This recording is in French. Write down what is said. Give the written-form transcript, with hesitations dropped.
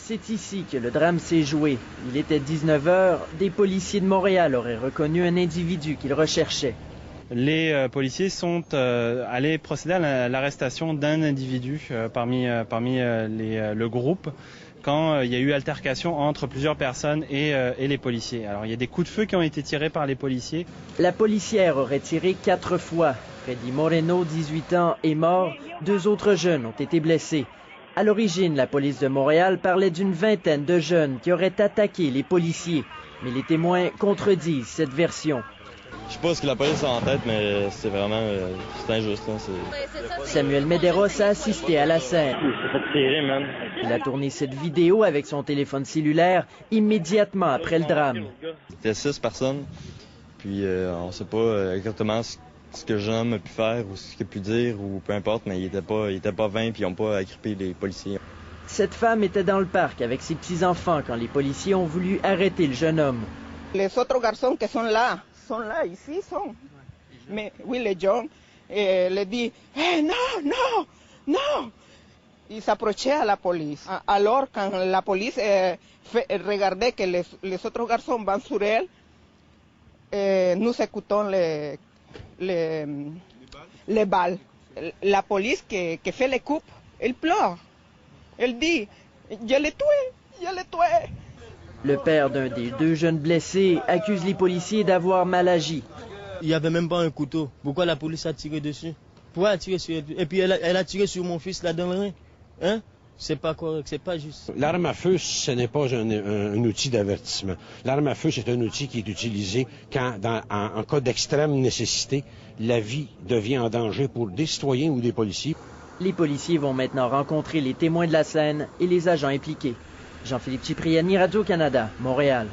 C'est ici que le drame s'est joué. Il était 19 h. Des policiers de Montréal auraient reconnu un individu qu'ils recherchaient. Les policiers sont allés procéder à l'arrestation d'un individu parmi le groupe quand il y a eu altercation entre plusieurs personnes et les policiers. Alors il y a des coups de feu qui ont été tirés par les policiers. La policière aurait tiré 4 fois. Freddy Moreno, 18 ans, est mort. 2 autres jeunes ont été blessés. À l'origine, la police de Montréal parlait d'une vingtaine de jeunes qui auraient attaqué les policiers. Mais les témoins contredisent cette version. Je sais pas ce que la police a en tête, mais c'est vraiment c'est injuste. Hein, Samuel Medeiros a assisté à la scène. Il a tourné cette vidéo avec son téléphone cellulaire immédiatement après le drame. Il était 6 personnes, puis on sait pas exactement ce que le jeune homme a pu faire ou ce qu'il a pu dire ou peu importe, mais il était pas 20 puis ils n'ont pas agrippé les policiers. Cette femme était dans le parc avec ses petits-enfants quand les policiers ont voulu arrêter le jeune homme. Les autres garçons qui sont là, ici, sont. Mais oui, les jeunes, le dit, non, non. Ils s'approchaient à la police. Alors, quand la police regardait que les autres garçons vont sur elle, nous écoutons les balles. La police qui fait les coupes, elle pleure. Elle dit, je l'ai tué. Le père d'un des 2 jeunes blessés accuse les policiers d'avoir mal agi. Il n'y avait même pas un couteau. Pourquoi la police a tiré dessus? Pourquoi elle a tiré sur elle? Et puis elle a tiré sur mon fils là dans le rein. Hein? C'est pas correct, c'est pas juste. L'arme à feu, ce n'est pas un outil d'avertissement. L'arme à feu, c'est un outil qui est utilisé quand, en cas d'extrême nécessité, la vie devient en danger pour des citoyens ou des policiers. Les policiers vont maintenant rencontrer les témoins de la scène et les agents impliqués. Jean-Philippe Cipriani, Radio-Canada, Montréal.